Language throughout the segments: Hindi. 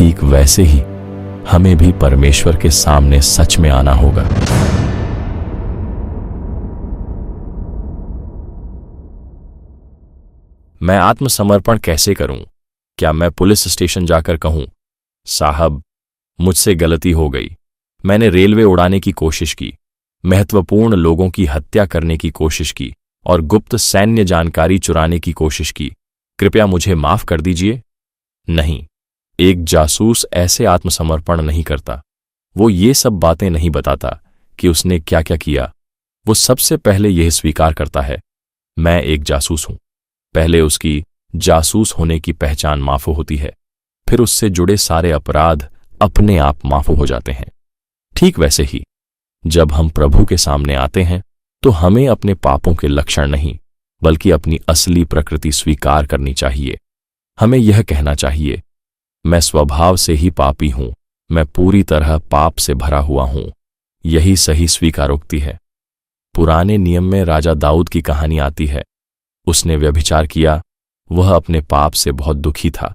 ठीक वैसे ही हमें भी परमेश्वर के सामने सच में आना होगा। मैं आत्मसमर्पण कैसे करूं? क्या मैं पुलिस स्टेशन जाकर कहूं, साहब मुझसे गलती हो गई, मैंने रेलवे उड़ाने की कोशिश की, महत्वपूर्ण लोगों की हत्या करने की कोशिश की और गुप्त सैन्य जानकारी चुराने की कोशिश की, कृपया मुझे माफ कर दीजिए? नहीं, एक जासूस ऐसे आत्मसमर्पण नहीं करता। वो ये सब बातें नहीं बताता कि उसने क्या क्या किया। वो सबसे पहले यह स्वीकार करता है, मैं एक जासूस हूं। पहले उसकी जासूस होने की पहचान माफ होती है, फिर उससे जुड़े सारे अपराध अपने आप माफ हो जाते हैं। ठीक वैसे ही जब हम प्रभु के सामने आते हैं तो हमें अपने पापों के लक्षण नहीं बल्कि अपनी असली प्रकृति स्वीकार करनी चाहिए। हमें यह कहना चाहिए, मैं स्वभाव से ही पापी हूं, मैं पूरी तरह पाप से भरा हुआ हूं। यही सही स्वीकारोक्ति है। पुराने नियम में राजा दाऊद की कहानी आती है। उसने व्यभिचार किया, वह अपने पाप से बहुत दुखी था,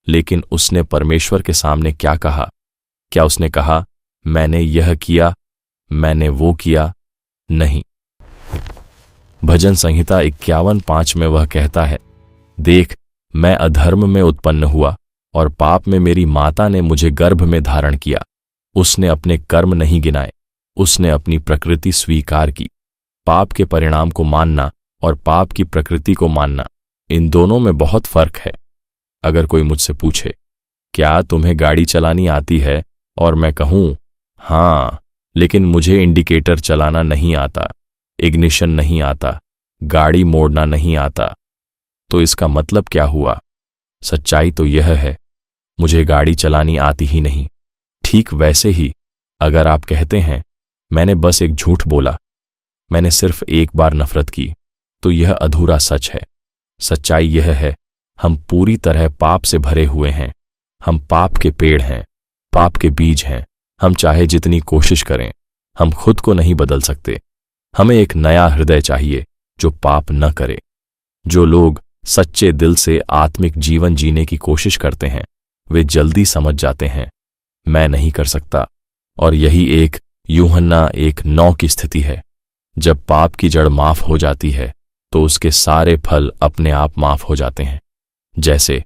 लेकिन उसने परमेश्वर के सामने क्या कहा? क्या उसने कहा, मैंने यह किया, मैंने वो किया? नहीं। भजन संहिता 51:5 में वह कहता है, देख मैं अधर्म में उत्पन्न हुआ और पाप में मेरी माता ने मुझे गर्भ में धारण किया। उसने अपने कर्म नहीं गिनाए, उसने अपनी प्रकृति स्वीकार की। पाप के परिणाम को मानना और पाप की प्रकृति को मानना, इन दोनों में बहुत फर्क है। अगर कोई मुझसे पूछे, क्या तुम्हें गाड़ी चलानी आती है, और मैं कहूं हां, लेकिन मुझे इंडिकेटर चलाना नहीं आता, इग्निशन नहीं आता, गाड़ी मोड़ना नहीं आता, तो इसका मतलब क्या हुआ? सच्चाई तो यह है, मुझे गाड़ी चलानी आती ही नहीं। ठीक वैसे ही अगर आप कहते हैं, मैंने बस एक झूठ बोला, मैंने सिर्फ एक बार नफरत की, तो यह अधूरा सच है। सच्चाई यह है, हम पूरी तरह पाप से भरे हुए हैं। हम पाप के पेड़ हैं, पाप के बीज हैं। हम चाहे जितनी कोशिश करें, हम खुद को नहीं बदल सकते। हमें एक नया हृदय चाहिए जो पाप न करे। जो लोग सच्चे दिल से आत्मिक जीवन जीने की कोशिश करते हैं, वे जल्दी समझ जाते हैं, मैं नहीं कर सकता। और यही एक यूहन्ना 1:9 की स्थिति है। जब पाप की जड़ माफ हो जाती है तो उसके सारे फल अपने आप माफ हो जाते हैं। जैसे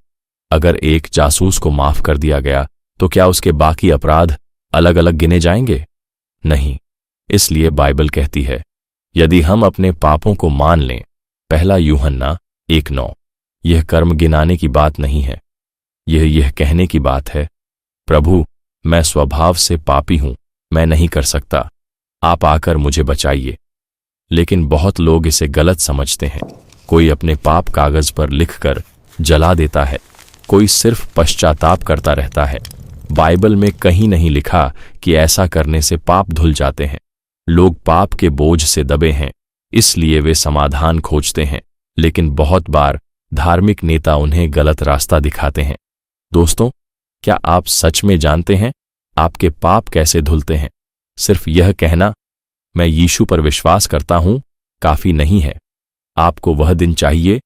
अगर एक जासूस को माफ कर दिया गया तो क्या उसके बाकी अपराध अलग अलग गिने जाएंगे? नहीं। इसलिए बाइबल कहती है, यदि हम अपने पापों को मान लें, 1 यूहन्ना 1:9, यह कर्म गिनाने की बात नहीं है। यह कहने की बात है, प्रभु मैं स्वभाव से पापी हूं, मैं नहीं कर सकता, आप आकर मुझे बचाइए। लेकिन बहुत लोग इसे गलत समझते हैं। कोई अपने पाप कागज पर लिखकर जला देता है, कोई सिर्फ पश्चाताप करता रहता है। बाइबल में कहीं नहीं लिखा कि ऐसा करने से पाप धुल जाते हैं। लोग पाप के बोझ से दबे हैं, इसलिए वे समाधान खोजते हैं, लेकिन बहुत बार धार्मिक नेता उन्हें गलत रास्ता दिखाते हैं। दोस्तों, क्या आप सच में जानते हैं आपके पाप कैसे धुलते हैं? सिर्फ यह कहना, मैं यीशु पर विश्वास करता हूं, काफी नहीं है। आपको वह दिन चाहिए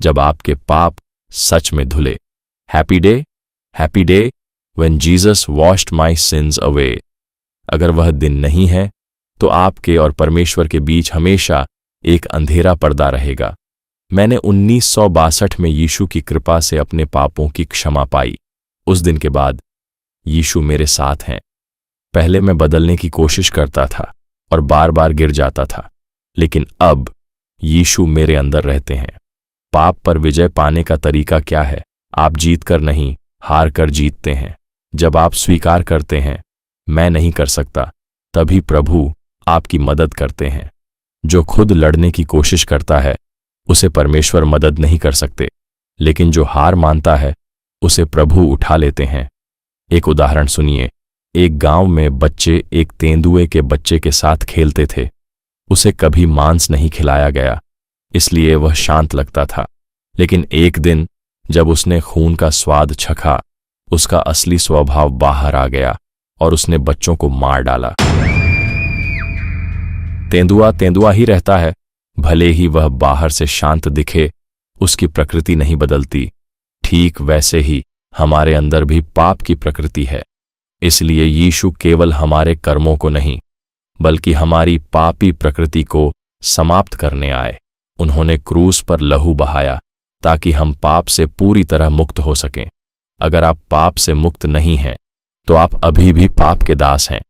जब आपके पाप सच में धुले। Happy day when Jesus washed my sins away. अगर वह दिन नहीं है तो आपके और परमेश्वर के बीच हमेशा एक अंधेरा पर्दा रहेगा। मैंने 1962 में यीशु की कृपा से अपने पापों की क्षमा पाई। उस दिन के बाद यीशु मेरे साथ हैं। पहले मैं बदलने की कोशिश करता था और बार बार गिर जाता था, लेकिन अब यीशु मेरे अंदर रहते हैं। पाप पर विजय पाने का तरीका क्या है? आप जीत कर नहीं, हार कर जीतते हैं। जब आप स्वीकार करते हैं, मैं नहीं कर सकता, तभी प्रभु आपकी मदद करते हैं। जो खुद लड़ने की कोशिश करता है, उसे परमेश्वर मदद नहीं कर सकते, लेकिन जो हार मानता है, उसे प्रभु उठा लेते हैं। एक उदाहरण सुनिए। एक गांव में बच्चे एक तेंदुए के बच्चे के साथ खेलते थे। उसे कभी मांस नहीं खिलाया गया, इसलिए वह शांत लगता था। लेकिन एक दिन जब उसने खून का स्वाद चखा, उसका असली स्वभाव बाहर आ गया और उसने बच्चों को मार डाला। तेंदुआ तेंदुआ ही रहता है, भले ही वह बाहर से शांत दिखे, उसकी प्रकृति नहीं बदलती। ठीक वैसे ही हमारे अंदर भी पाप की प्रकृति है। इसलिए यीशु केवल हमारे कर्मों को नहीं बल्कि हमारी पापी प्रकृति को समाप्त करने आए। उन्होंने क्रूस पर लहू बहाया ताकि हम पाप से पूरी तरह मुक्त हो सकें। अगर आप पाप से मुक्त नहीं हैं तो आप अभी भी पाप के दास हैं।